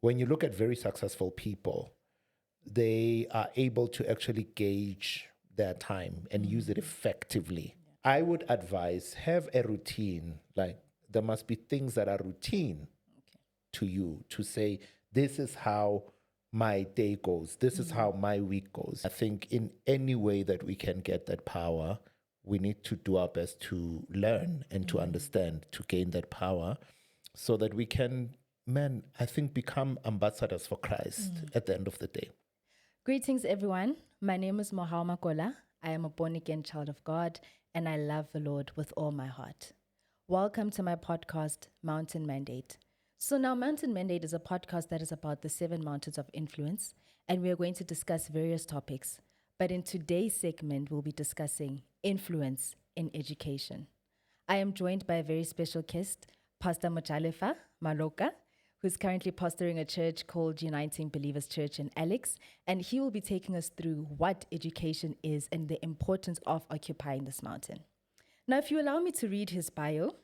when you look at very successful people, they are able to actually gauge their time and use it effectively. I would advise have a routine. Like there must be things that are routine to you to say, this is how my day goes. This is how my week goes. I think in any way that we can get that power, we need to do our best to learn and to understand, to gain that power so that we can, I think, become ambassadors for Christ at the end of the day. Greetings, everyone. My name is Mojalefa Maluka. I am a born-again child of God, and I love the Lord with all my heart. Welcome to my podcast, Mountain Mandate. So now, Mountain Mandate is a podcast that is about the 7 mountains of influence, and we are going to discuss various topics. But in today's segment, we'll be discussing influence in education. I am joined by a very special guest, Pastor Mojalefa Maluka, who's currently pastoring a church called Uniting Believers Church in Alex, and he will be taking us through what education is and the importance of occupying this mountain. Now, if you allow me to read his bio,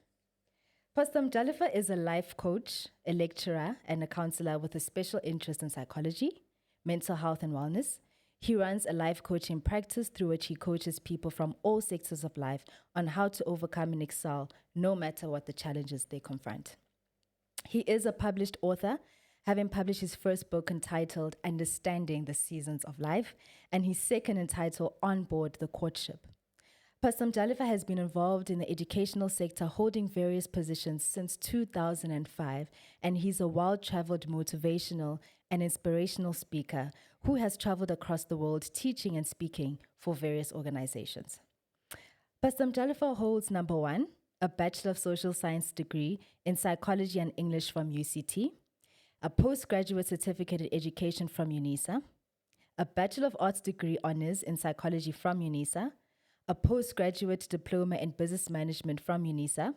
Pastor Mojalefa is a life coach, a lecturer, and a counselor with a special interest in psychology, mental health, and wellness. He runs a life coaching practice through which he coaches people from all sectors of life on how to overcome and excel, no matter what the challenges they confront. He is a published author, having published his first book entitled Understanding the Seasons of Life, and his second entitled On Board the Courtship. Pastor Mojalefa has been involved in the educational sector, holding various positions since 2005, and he's a well-traveled motivational and inspirational speaker who has traveled across the world teaching and speaking for various organizations. Pastor Mojalefa holds, number 1, a Bachelor of Social Science degree in Psychology and English from UCT, a postgraduate certificate in education from UNISA, a Bachelor of Arts degree honors in psychology from UNISA, a postgraduate diploma in business management from UNISA,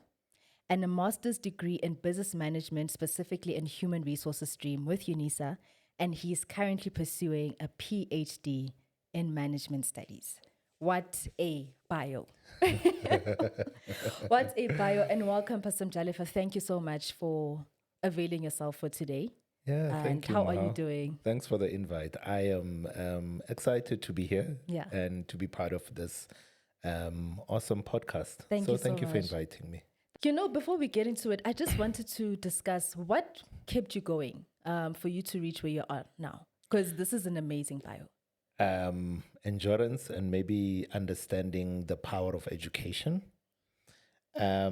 and a master's degree in business management, specifically in human resources stream with UNISA, and he's currently pursuing a PhD in management studies. What a bio. What a bio. And welcome, Pastor Mojalefa. Thank you so much for availing yourself for today. Yeah, thank you. And how are you doing? Thanks for the invite. I am excited to be here and to be part of this awesome podcast. Thank you for inviting me. You know, before we get into it, I just wanted to discuss what kept you going for you to reach where you are now, because this is an amazing bio. Endurance and maybe understanding the power of education. I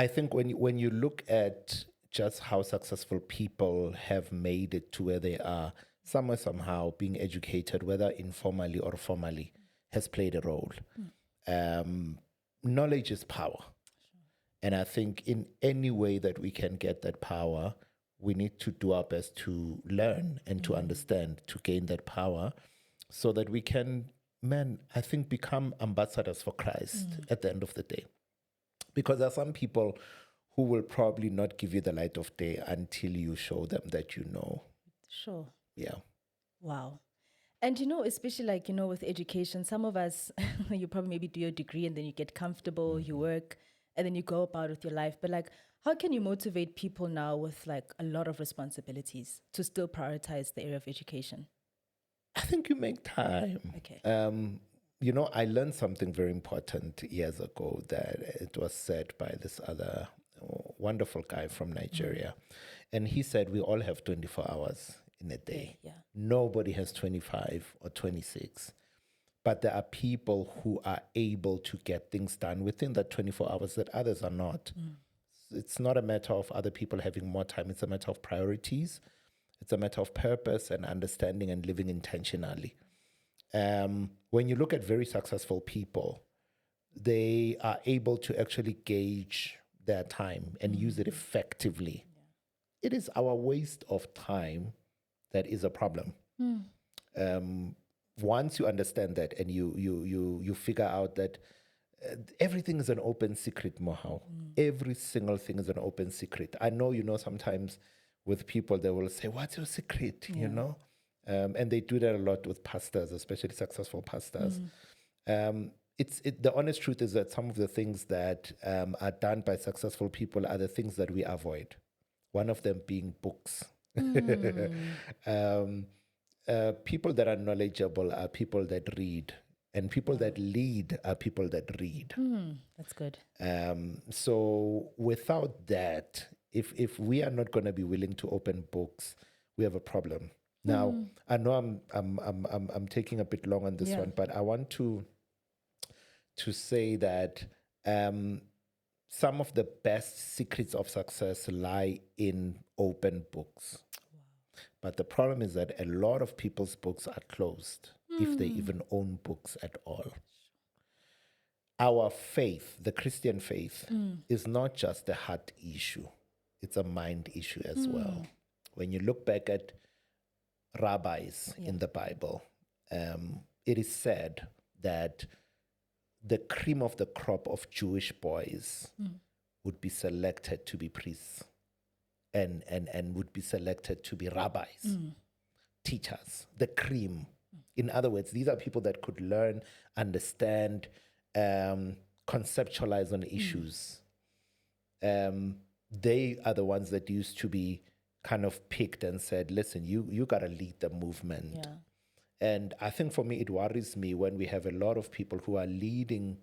think when you look at just how successful people have made it to where they are, somewhere, somehow, being educated, whether informally or formally, has played a role. Knowledge is power. And I think in any way that we can get that power, we need to do our best to learn and to understand, to gain that power so that we can, I think, become ambassadors for Christ at the end of the day. Because there are some people who will probably not give you the light of day until you show them that you know. Sure. Yeah. Wow. And, especially with education, some of us, you probably maybe do your degree and then you get comfortable, you work, and then you go about with your life. But how can you motivate people now with a lot of responsibilities to still prioritize the area of education? I think you make time. Okay. I learned something very important years ago that it was said by this other wonderful guy from Nigeria. And he said, we all have 24 hours in a day. Yeah. Nobody has 25 or 26. But there are people who are able to get things done within that 24 hours that others are not. It's not a matter of other people having more time. It's a matter of priorities. It's a matter of purpose and understanding and living intentionally. When you look at very successful people, they are able to actually gauge their time and use it effectively. It is our waste of time that is a problem. Once you understand that and you figure out that everything is an open secret, Mohau. Every single thing is an open secret. I know, sometimes with people, they will say, what's your secret, And they do that a lot with pastors, especially successful pastors. The honest truth is that some of the things that are done by successful people are the things that we avoid. one of them being books. People that are knowledgeable are people that read, and people that lead are people that read. That's good. So without that, if we are not going to be willing to open books, we have a problem. Now, I know I'm taking a bit long on this one, but I want to say that some of the best secrets of success lie in open books. But the problem is that a lot of people's books are closed, if they even own books at all. Our faith, the Christian faith, is not just a heart issue, it's a mind issue as well. When you look back at rabbis in the Bible, it is said that the cream of the crop of Jewish boys would be selected to be priests and would be selected to be rabbis, teachers, the cream. In other words, these are people that could learn, understand, conceptualize on issues. They are the ones that used to be kind of picked and said, listen, you got to lead the movement. Yeah. And I think for me, it worries me when we have a lot of people who are leading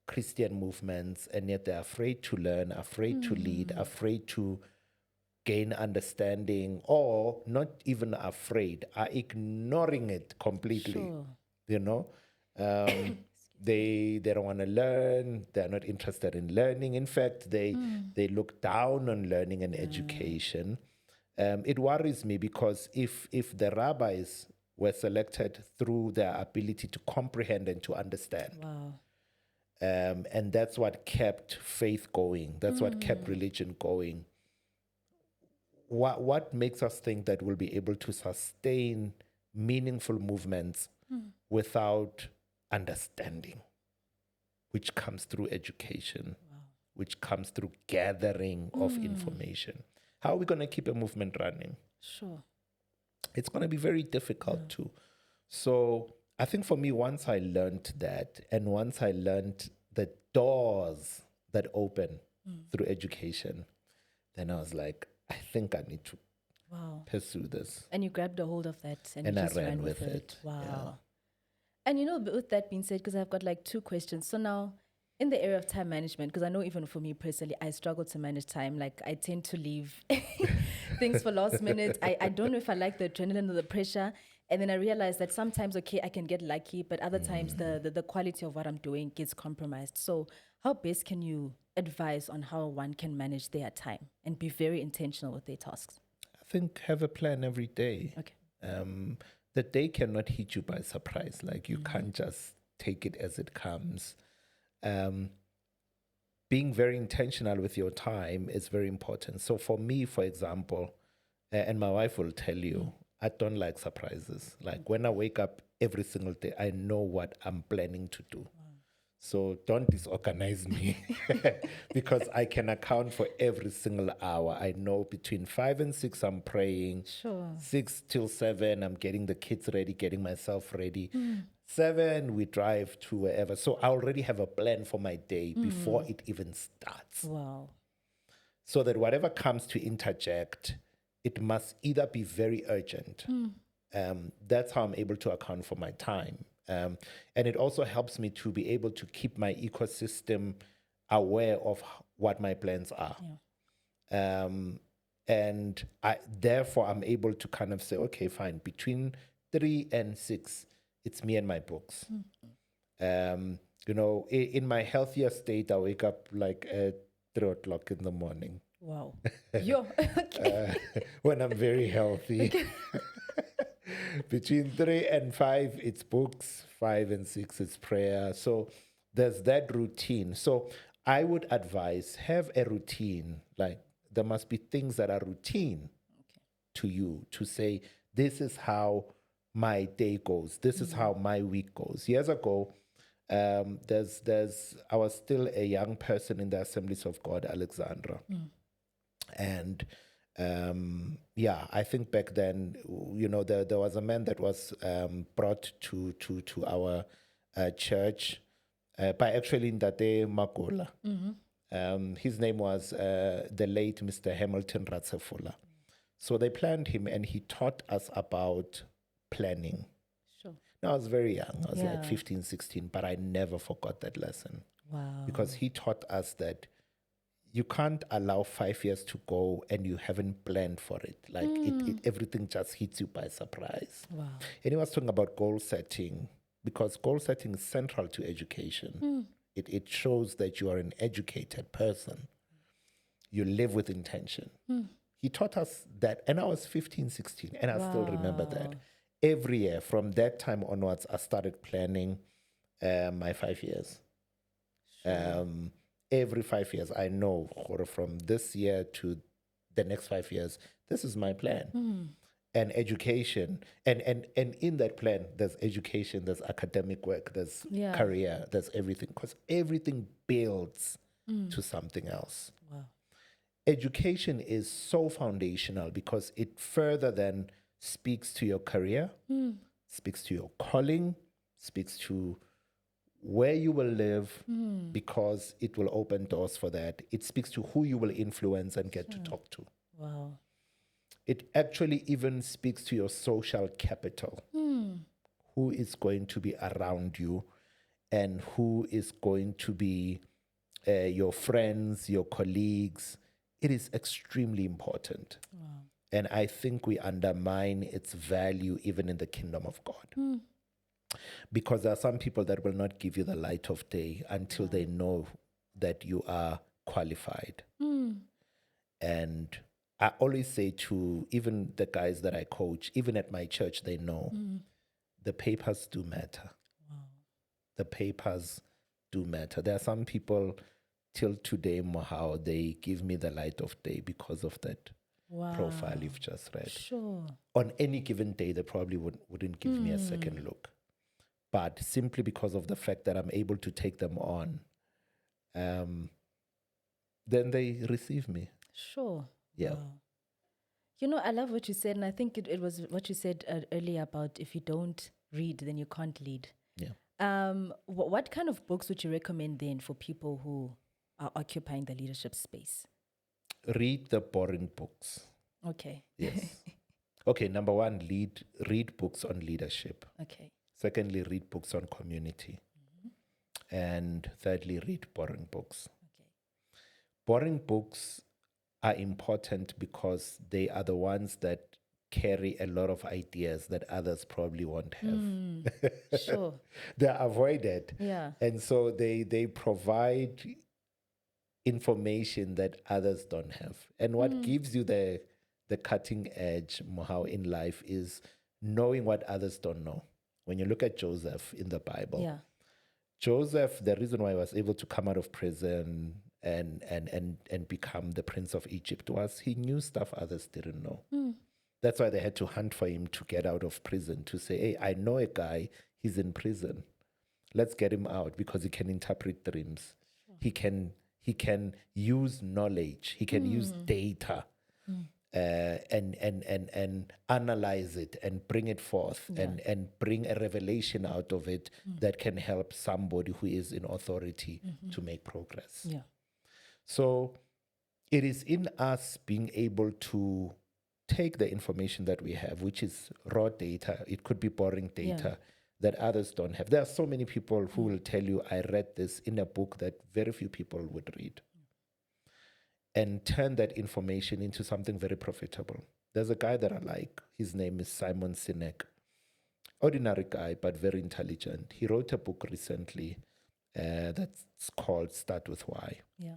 Christian movements, and yet they're afraid to learn, afraid to lead, afraid to gain understanding, or not even afraid, are ignoring it completely. Sure. You know, they don't want to learn. They're not interested in learning. In fact, they look down on learning and education. It worries me because if the rabbis were selected through their ability to comprehend and to understand, Wow. and that's what kept faith going. That's what kept religion going. What makes us think that we'll be able to sustain meaningful movements without understanding, which comes through education, which comes through gathering of information? How are we going to keep a movement running? Sure. It's going to be very difficult too. So I think for me, once I learned that, and once I learned the doors that open through education, then I was like, I think I need to pursue this. And you grabbed a hold of that and you And I just ran with it. Wow. Yeah. And you know, with that being said, because I've got like two questions. So now, in the area of time management, because I know even for me personally, I struggle to manage time. Like I tend to leave things for last minute. I don't know if I like the adrenaline or the pressure. And then I realize that sometimes, okay, I can get lucky, but other times the quality of what I'm doing gets compromised. So how best can you advise on how one can manage their time and be very intentional with their tasks? I think have a plan every day. Okay. The day cannot hit you by surprise. Like you can't just take it as it comes. Being very intentional with your time is very important. So for me, for example, and my wife will tell you, I don't like surprises. Like when I wake up every single day, I know what I'm planning to do. So don't disorganize me because I can account for every single hour. I know between 5 and 6, I'm praying. Sure. 6 till 7, I'm getting the kids ready, getting myself ready. 7, we drive to wherever. So I already have a plan for my day before it even starts. Wow. So that whatever comes to interject, it must either be very urgent. That's how I'm able to account for my time. And it also helps me to be able to keep my ecosystem aware of what my plans are. Yeah. And therefore, I'm able to kind of say, okay, fine, between 3 and 6, it's me and my books. You know, in my healthier state, I wake up like at 3 o'clock in the morning. Wow. Yo. Okay. When I'm very healthy. Okay. Between 3 and 5, it's books. 5 and 6, it's prayer. So there's that routine. So I would advise, have a routine. Like there must be things that are routine to you to say, this is how my day goes. This is how my week goes. Years ago, I was still a young person in the Assemblies of God, Alexandra. And I think back then, you know, there was a man that was brought to our church by actually Ndate Makola. His name was the late Mr. Hamilton Ratsefula. So they planned him, and he taught us about planning. Sure. Now, I was very young. I was like Yeah. 15, 16, but I never forgot that lesson Wow. because he taught us that you can't allow 5 years to go and you haven't planned for it. Like everything just hits you by surprise. Wow. And he was talking about goal setting because goal setting is central to education. It shows that you are an educated person. You live with intention. He taught us that, and I was 15, 16, and I still remember that. Every year, from that time onwards, I started planning my 5 years. Every 5 years, I know from this year to the next 5 years, this is my plan. And education, and in that plan, there's education, there's academic work, there's career, there's everything, because everything builds to something else. Wow. Education is so foundational because it further than speaks to your career, speaks to your calling, speaks to where you will live because it will open doors for that. It speaks to who you will influence and get to talk to. Wow. It actually even speaks to your social capital. Who is going to be around you and who is going to be your friends, your colleagues. It is extremely important. Wow. And I think we undermine its value even in the kingdom of God. Because there are some people that will not give you the light of day until they know that you are qualified. And I always say to even the guys that I coach, even at my church, they know the papers do matter. Wow. The papers do matter. There are some people till today, Mohau, they give me the light of day because of that profile you've just read. Sure. On any given day, they probably wouldn't give me a second look. But simply because of the fact that I'm able to take them on, then they receive me. Sure. Yeah. Wow. You know, I love what you said, and I think it was what you said earlier about if you don't read, then you can't lead. Yeah. What kind of books would you recommend then for people who are occupying the leadership space? Read the boring books. Okay. Yes. Okay, number one, read books on leadership. Okay. Secondly, read books on community. And thirdly, read boring books. Okay. Boring books are important because they are the ones that carry a lot of ideas that others probably won't have. Sure. They're avoided. Yeah. And so they provide information that others don't have. And what gives you the cutting edge, Mohau, in life is knowing what others don't know. When you look at Joseph in the Bible, Yeah. Joseph, the reason why he was able to come out of prison and become the prince of Egypt was he knew stuff others didn't know. That's why they had to hunt for him to get out of prison, to say, hey, I know a guy, he's in prison. Let's get him out because he can interpret dreams. He can use knowledge. He can use data and analyze it and bring it forth and bring a revelation out of it that can help somebody who is in authority to make progress. Yeah. So it is in us being able to take the information that we have, which is raw data. It could be boring data that others don't have. There are so many people who will tell you, I read this in a book that very few people would read, and turn that information into something very profitable. There's a guy that I like. His name is Simon Sinek. Ordinary guy, but very intelligent. He wrote a book recently that's called Start With Why. Yeah.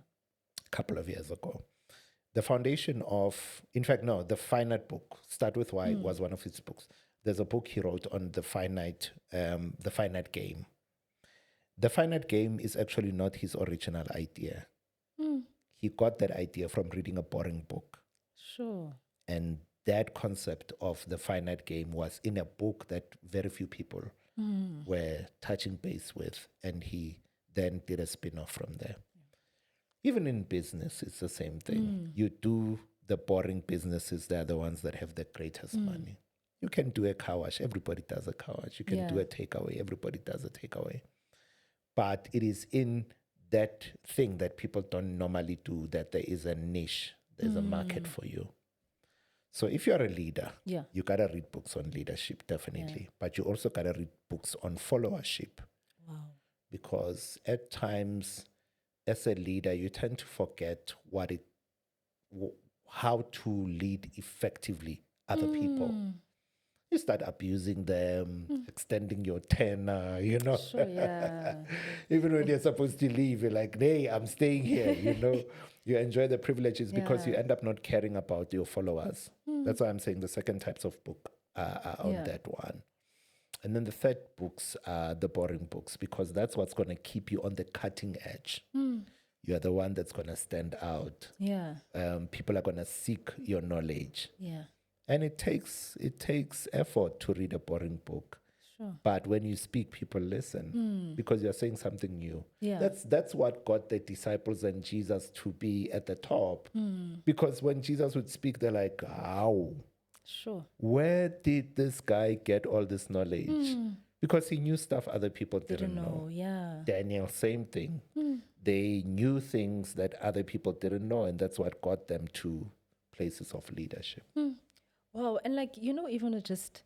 A couple of years ago. The foundation of, in fact, no, the finite book, Start With Why, was one of his books. There's a book he wrote on the finite game. The finite game is actually not his original idea. He got that idea from reading a boring book. Sure. And that concept of the finite game was in a book that very few people were touching base with. And he then did a spin-off from there. Even in business, it's the same thing. You do the boring businesses, they're the ones that have the greatest money. You can do a car wash, everybody does a car wash. You can do a takeaway, everybody does a takeaway. But it is in that thing that people don't normally do, that there is a niche, there's a market for you. So if you're a leader, Yeah. you got to read books on leadership, definitely. But you also got to read books on followership, Wow. because at times as a leader, you tend to forget how to lead effectively other people. You start abusing them, extending your tenure, Sure, yeah. Even when you're supposed to leave, you're like, hey, I'm staying here, You enjoy the privileges because you Yeah. end up not caring about your followers. That's why I'm saying the second types of book are on Yeah. that one. And then the third books are the boring books, because that's what's going to keep you on the cutting edge. You're the one that's going to stand out. Yeah. People are going to seek your knowledge. Yeah. And it takes effort to read a boring book. Sure. But when you speak, people listen because you're saying something new. Yeah. That's what got the disciples and Jesus to be at the top. Because when Jesus would speak, they're like, how? Sure. Where did this guy get all this knowledge? Because he knew stuff other people didn't know. Yeah. Daniel, same thing. They knew things that other people didn't know, and that's what got them to places of leadership. Wow. And even with just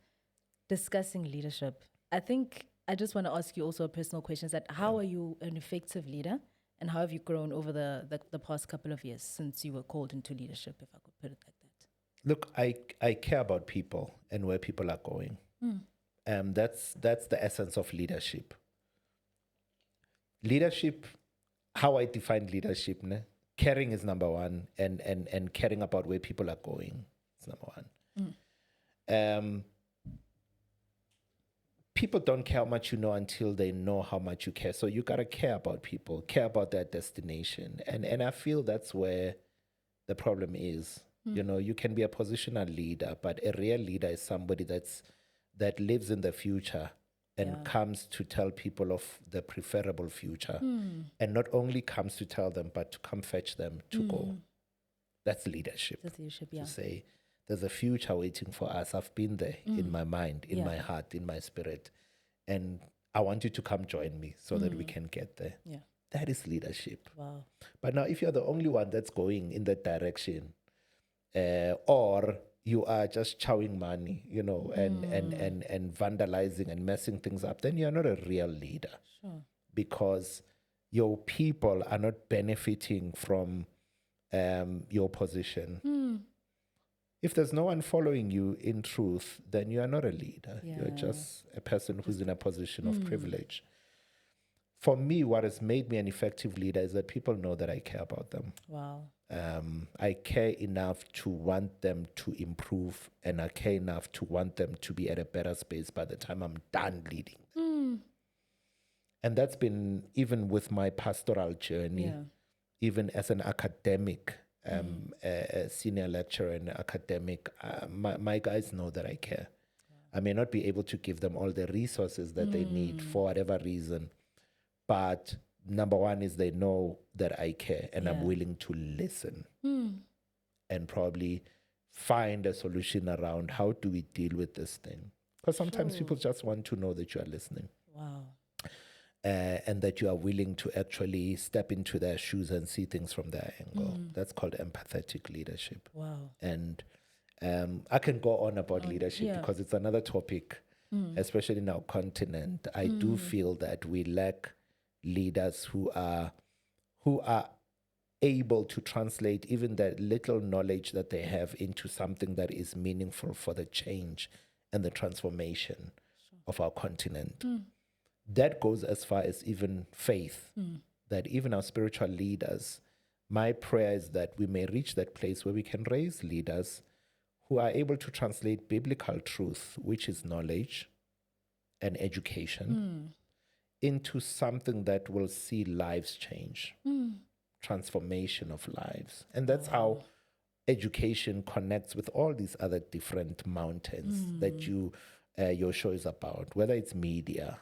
discussing leadership, I think I just want to ask you also a personal question, is that how are you an effective leader, and how have you grown over the past couple of years since you were called into leadership, if I could put it like that? Look, I care about people and where people are going. That's the essence of leadership. Leadership, how I define leadership, caring is number one, and caring about where people are going is number one. People don't care how much you know until they know how much you care. So you gotta care about people, care about their destination, and I feel that's where the problem is. You can be a positional leader, but a real leader is somebody that lives in the future and comes to tell people of the preferable future, and not only comes to tell them, but to come fetch them to go. That's leadership. That's leadership, yeah. To say, there's a future waiting for us. I've been there in my mind, in my heart, in my spirit, and I want you to come join me so that we can get there. Yeah. That is leadership. Wow. But now, if you're the only one that's going in that direction, or you are just chowing money, and vandalizing and messing things up, then you're not a real leader. Sure. Because your people are not benefiting from your position. If there's no one following you in truth, then you are not a leader. You're just a person who's in a position of privilege. For me, what has made me an effective leader is that people know that I care about them. Wow. I care enough to want them to improve, and I care enough to want them to be at a better space by the time I'm done leading. And that's been, even with my pastoral journey, even as an academic, a senior lecturer and academic, my guys know that I care. I may not be able to give them all the resources that they need for whatever reason, but number one is they know that I care, and I'm willing to listen and probably find a solution around how do we deal with this thing. Because sometimes people just want to know that you are listening. Wow. And that you are willing to actually step into their shoes and see things from their angle. That's called empathetic leadership. Wow. And I can go on about leadership because it's another topic, especially in our continent. I do feel that we lack leaders who are able to translate even the little knowledge that they have into something that is meaningful for the change and the transformation of our continent. That goes as far as even faith, that even our spiritual leaders, my prayer is that we may reach that place where we can raise leaders who are able to translate biblical truth, which is knowledge and education, into something that will see lives change, transformation of lives. And that's how education connects with all these other different mountains that your show is about, whether it's media,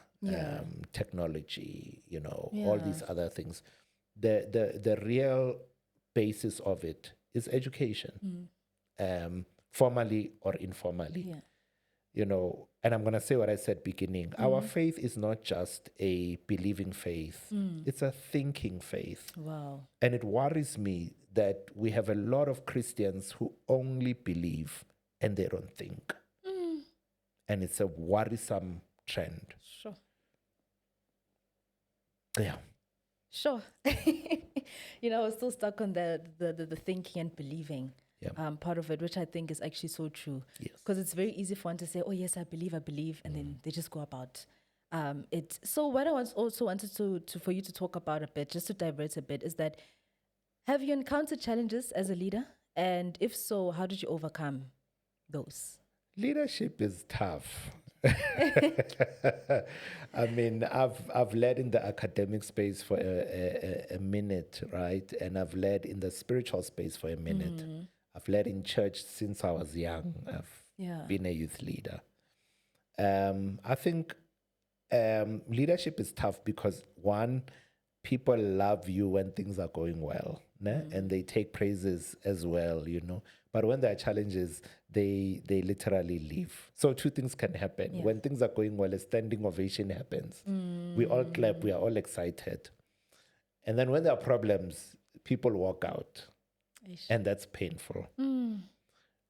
technology, all these other things. The real basis of it is education, formally or informally. you know, and I'm going to say what I said beginning. Our faith is not just a believing faith. It's a thinking faith. Wow. And it worries me that we have a lot of Christians who only believe and they don't think. And it's a worrisome trend. Sure. Yeah. Sure. I was still stuck on the thinking and believing part of it, which I think is actually so true. Yes. Because it's very easy for one to say, oh, yes, I believe, and then they just go about it. So what I also wanted for you to talk about a bit, just to divert a bit, is that have you encountered challenges as a leader? And if so, how did you overcome those? Leadership is tough. I mean, I've led in the academic space for a minute, right? And I've led in the spiritual space for a minute. I've led in church since I was young. I've been a youth leader. I think leadership is tough because, one, people love you when things are going well, and they take praises as well, But when there are challenges, they literally leave. So two things can happen. Yeah. When things are going well, a standing ovation happens. We all clap, we are all excited. And then when there are problems, people walk out. And that's painful.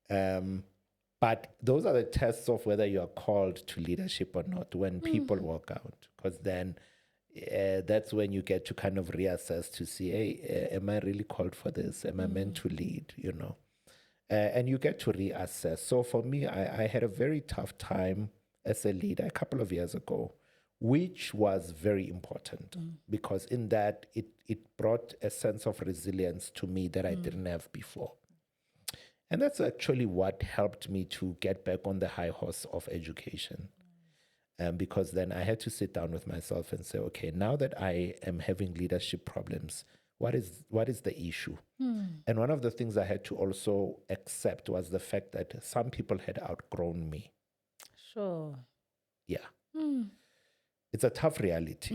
But those are the tests of whether you are called to leadership or not, when people walk out. Because then that's when you get to kind of reassess to see, hey, am I really called for this? Am I meant to lead, and you get to reassess. So for me, I had a very tough time as a leader a couple of years ago, which was very important because in that it brought a sense of resilience to me that I didn't have before. And that's actually what helped me to get back on the high horse of education. Because then I had to sit down with myself and say, okay, now that I am having leadership problems, what is the issue? And one of the things I had to also accept was the fact that some people had outgrown me. Sure. Yeah. It's a tough reality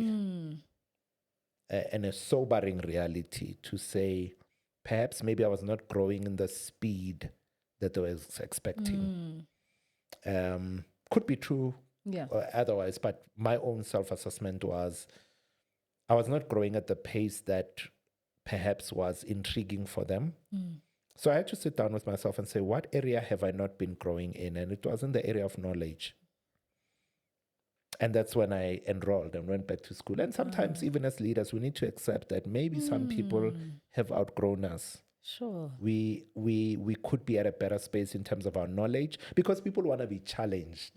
and a sobering reality to say, perhaps maybe I was not growing in the speed that I was expecting. Could be true or otherwise, but my own self-assessment was I was not growing at the pace that perhaps was intriguing for them. So I had to sit down with myself and say, what area have I not been growing in? And it was in the area of knowledge. And that's when I enrolled and went back to school. And sometimes, even as leaders, we need to accept that maybe some people have outgrown us. Sure. We could be at a better space in terms of our knowledge because people want to be challenged.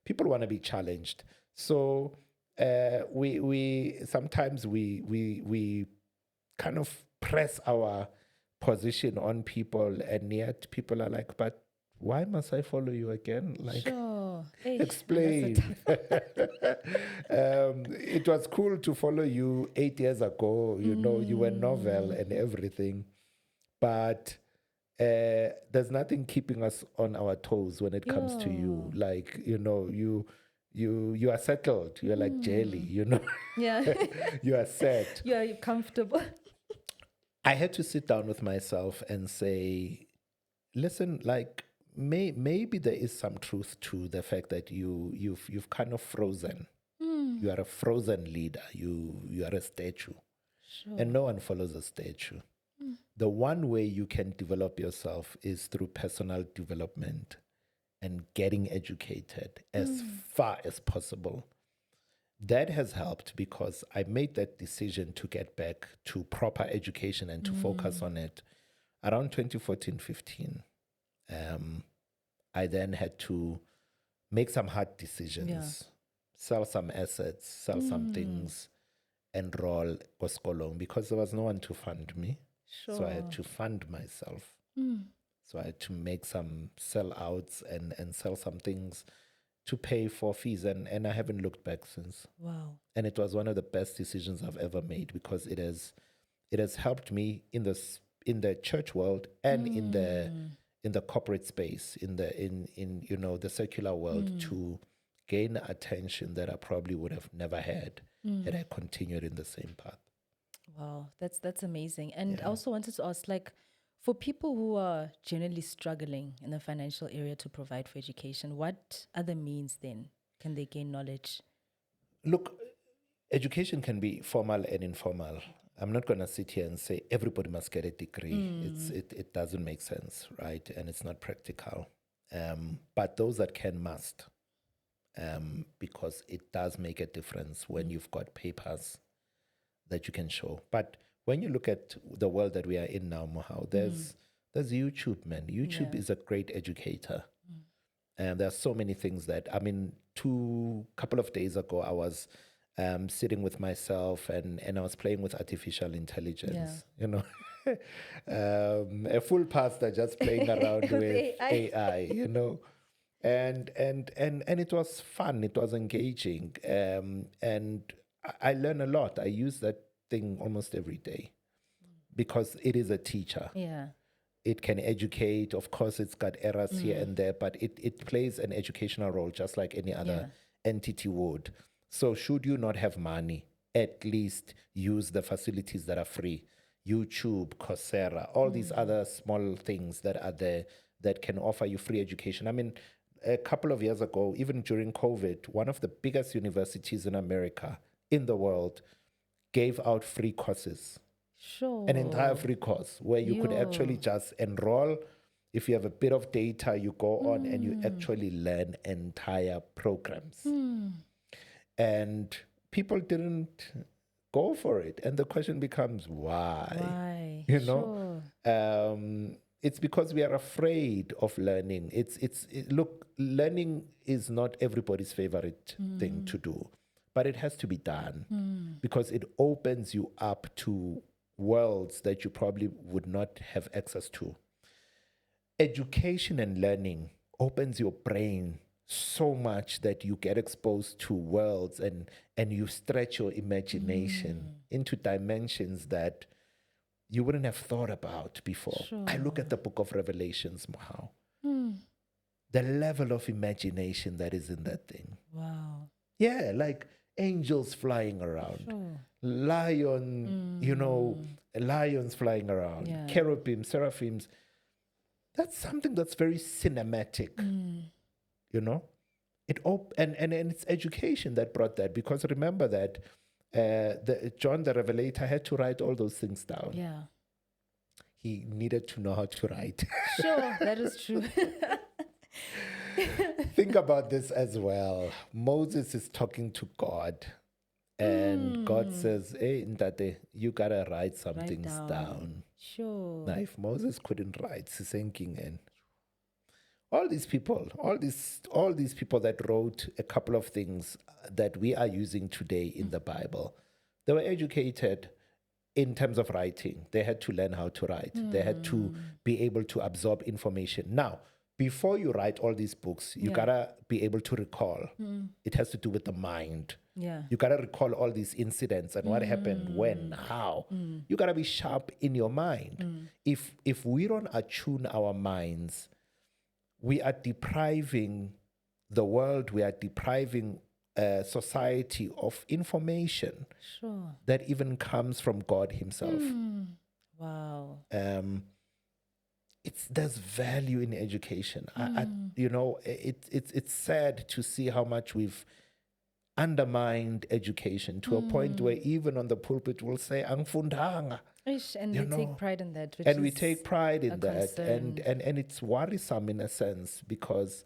People want to be challenged. So we sometimes we kind of press our position on people, and yet people are like, but why must I follow you again? Like, sure. Explain. It was cool to follow you 8 years ago. You were novel and everything, but there's nothing keeping us on our toes when it comes to you. Like, you are settled. You're like jelly. Yeah. You are set. You're comfortable. I had to sit down with myself and say, listen, like, maybe there is some truth to the fact that you've kind of frozen. You are a frozen leader. You are a statue. Sure. And no one follows a statue. The one way you can develop yourself is through personal development and getting educated as far as possible. That has helped because I made that decision to get back to proper education and to focus on it around 2014-15. I then had to make some hard decisions, sell some assets, sell some things, enroll Koskolong because there was no one to fund me. Sure. So I had to fund myself. So I had to make some sellouts and sell some things to pay for fees. And I haven't looked back since. Wow. And it was one of the best decisions I've ever made because it has helped me in the church world and in the corporate space, in the secular world to gain attention that I probably would have never had had I continued in the same path. Wow, that's amazing. And I also wanted to ask, like, For people who are generally struggling in the financial area to provide for education, what other means then can they gain knowledge? Look, education can be formal and informal. I'm not going to sit here and say everybody must get a degree. It doesn't make sense, right? And it's not practical. But those that can must, because it does make a difference when you've got papers that you can show. But when you look at the world that we are in now, Mohau, there's YouTube, man. YouTube is a great educator. And there are so many things that, I mean, couple of days ago, I was sitting with myself and I was playing with artificial intelligence, you know. A full pastor just playing around with AI, you know. And it was fun, it was engaging. And I learn a lot. I use that thing almost every day because it is a teacher. Yeah. It can educate. Of course, it's got errors here and there, but it plays an educational role just like any other entity would. So should you not have money, at least use the facilities that are free. YouTube, Coursera, all these other small things that are there that can offer you free education. I mean, a couple of years ago, even during COVID, one of the biggest universities in America, in the world, gave out free courses. Sure. An entire free course where you could actually just enroll. If you have a bit of data, you go on and you actually learn entire programs. And people didn't go for it. And the question becomes, why? Why? You know? It's because we are afraid of learning. Look, learning is not everybody's favorite thing to do, but it has to be done because it opens you up to worlds that you probably would not have access to. Education and learning opens your brain so much that you get exposed to worlds and you stretch your imagination into dimensions that you wouldn't have thought about before. Sure. I look at the book of Revelations, Mohau. The level of imagination that is in that thing. Wow. Yeah, like angels flying around. Sure. Lion, you know, lions flying around, cherubim, seraphims. That's something that's very cinematic, you know. And it's education that brought that, because remember that John the Revelator had to write all those things down. Yeah. He needed to know how to write. Sure, that is true. Think about this as well. Moses is talking to God. And God says, hey, Ndate, you gotta write some things down. Sure. Now, if Moses couldn't write, and all these people that wrote a couple of things that we are using today in the Bible, they were educated in terms of writing. They had to learn how to write. They had to be able to absorb information. Now, before you write all these books, you gotta be able to recall. It has to do with the mind. Yeah. You gotta recall all these incidents and what happened, when, how. You gotta be sharp in your mind. If we don't attune our minds, we are depriving the world, we are depriving society of information that even comes from God Himself. Wow. There's value in education. You know, it's sad to see how much we've undermined education to a point where even on the pulpit we'll say angfundanga. And we take pride in that. And we take pride in that. Concern. And it's worrisome in a sense, because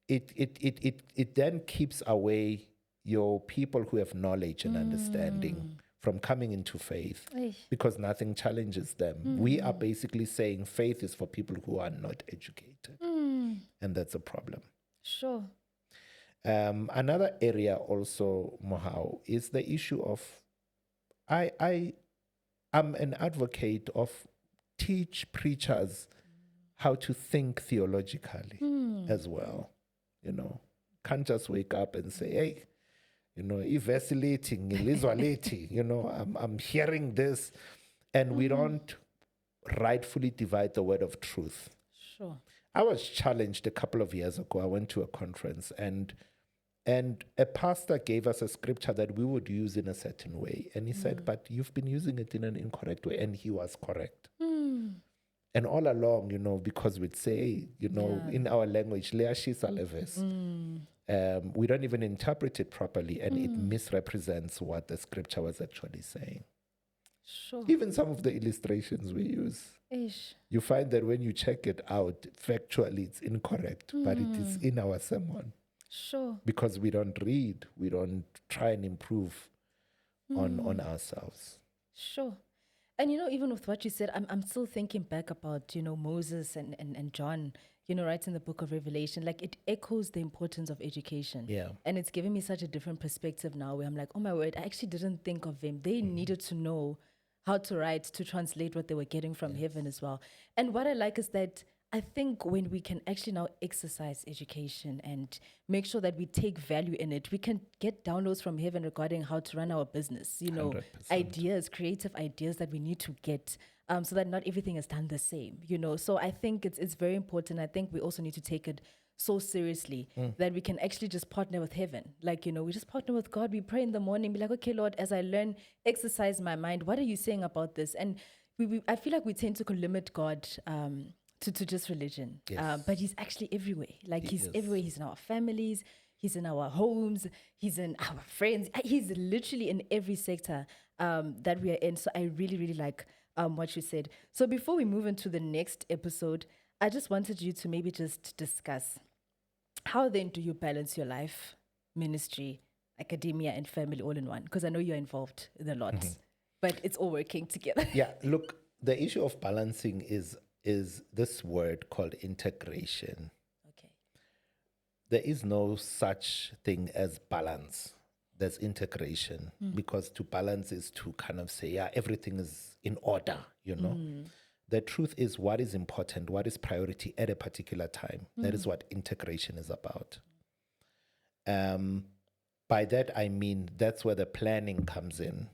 it then keeps away your people who have knowledge and understanding from coming into faith, because nothing challenges them. We are basically saying faith is for people who are not educated. And that's a problem. Sure. Another area also, Mohau, is the issue of I'm an advocate of teach preachers how to think theologically as well. You know, can't just wake up and say, hey, you know, evacillating, you know, I'm hearing this, and we don't rightfully divide the word of truth. Sure. I was challenged a couple of years ago. I went to a conference, and a pastor gave us a scripture that we would use in a certain way. And he said, but you've been using it in an incorrect way. And he was correct. And all along, because we'd say, in our language, "Leashisa leves," we don't even interpret it properly, and it misrepresents what the scripture was actually saying. Sure. Even some of the illustrations we use, Ish. you find that when you check it out, factually it's incorrect, but it is in our sermon. Sure. Because we don't read, we don't try and improve on ourselves. Sure. And even with what you said, I'm still thinking back about, Moses and John, right in the book of Revelation. Like, it echoes the importance of education. Yeah. And it's giving me such a different perspective now where I'm like, oh my word, I actually didn't think of them. They needed to know how to write, to translate what they were getting from heaven as well. And what I like is that I think when we can actually now exercise education and make sure that we take value in it, we can get downloads from heaven regarding how to run our business, 100%. ideas, creative ideas that we need to get so that not everything is done the same, So I think it's very important. I think we also need to take it so seriously that we can actually just partner with heaven. Like, we just partner with God. We pray in the morning, be like, okay, Lord, as I learn, exercise my mind. What are you saying about this? And I feel like we tend to limit God to just religion. Yes. But he's actually everywhere. Like, he's is. everywhere. He's in our families. He's in our homes. He's in our friends. He's literally in every sector that we are in. So I really, really like what you said. So before we move into the next episode, I just wanted you to maybe just discuss how then do you balance your life, ministry, academia, and family all in one? Because I know you're involved in a lot, but it's all working together. Yeah, look, the issue of balancing is this word called integration. Okay. There is no such thing as balance. There's integration, because to balance is to kind of say, yeah, everything is in order, The truth is what is important, what is priority at a particular time. That is what integration is about. By that, I mean, that's where the planning comes in.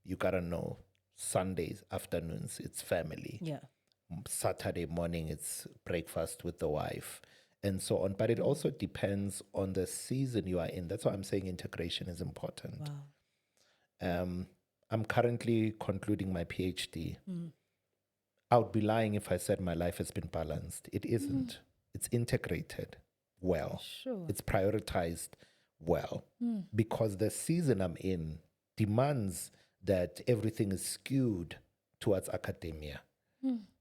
You got to know Sundays, afternoons, it's family. Yeah. Saturday morning, it's breakfast with the wife, and so on. But it also depends on the season you are in. That's why I'm saying integration is important. Wow. I'm currently concluding my PhD. I would be lying if I said my life has been balanced. It isn't. It's integrated well. Sure. It's prioritized well, because the season I'm in demands that everything is skewed towards academia.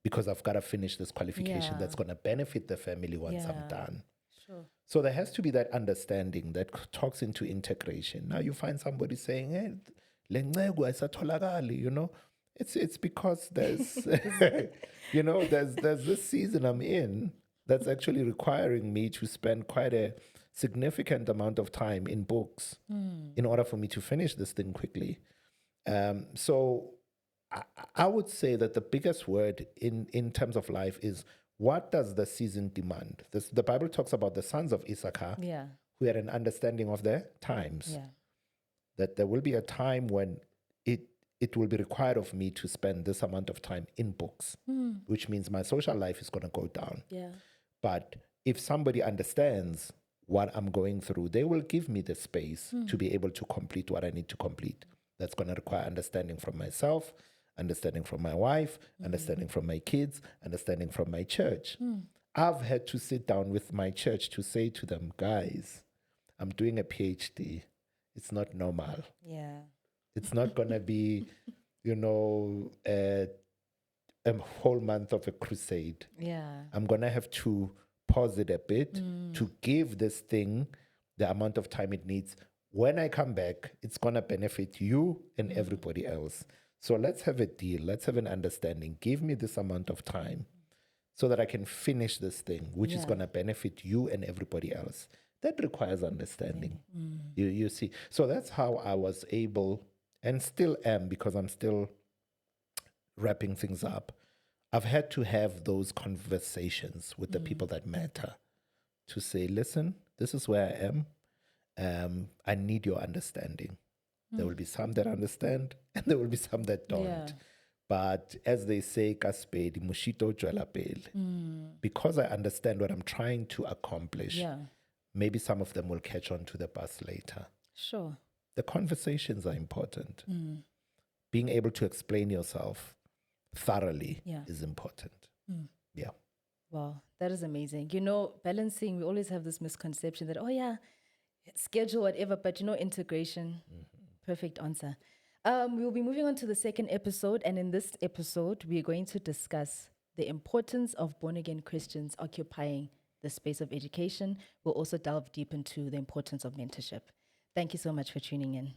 Because I've got to finish this qualification that's going to benefit the family once I'm done. Sure. So there has to be that understanding that talks into integration. Now you find somebody saying, hey, lencegu ayisatholakali, it's because there's, there's this season I'm in that's actually requiring me to spend quite a significant amount of time in books in order for me to finish this thing quickly. So I would say that the biggest word in terms of life is, what does the season demand? The Bible talks about the sons of Issachar who had an understanding of their times. Yeah. That there will be a time when it will be required of me to spend this amount of time in books, which means my social life is going to go down. Yeah. But if somebody understands what I'm going through, they will give me the space to be able to complete what I need to complete. That's going to require understanding from myself, understanding from my wife, understanding from my kids, understanding from my church. I've had to sit down with my church to say to them, guys, I'm doing a PhD. It's not normal. Yeah. It's not going to be, a whole month of a crusade. Yeah. I'm going to have to pause it a bit to give this thing the amount of time it needs. When I come back, it's going to benefit you and everybody else. So let's have a deal. Let's have an understanding. Give me this amount of time so that I can finish this thing, which is going to benefit you and everybody else. That requires understanding. You see. So that's how I was able, and still am, because I'm still wrapping things up. I've had to have those conversations with the people that matter to say, listen, this is where I am. I need your understanding. There will be some that understand, and there will be some that don't. Yeah. But as they say, Kaspedi, Mushito Jwelapele. Because I understand what I'm trying to accomplish, maybe some of them will catch on to the bus later. Sure. The conversations are important. Being able to explain yourself thoroughly is important. Yeah. Wow, that is amazing. You know, balancing, we always have this misconception that, oh, yeah, schedule, whatever, but integration, perfect answer. We'll be moving on to the second episode. And in this episode, we're going to discuss the importance of born again Christians occupying the space of education. We'll also delve deep into the importance of mentorship. Thank you so much for tuning in.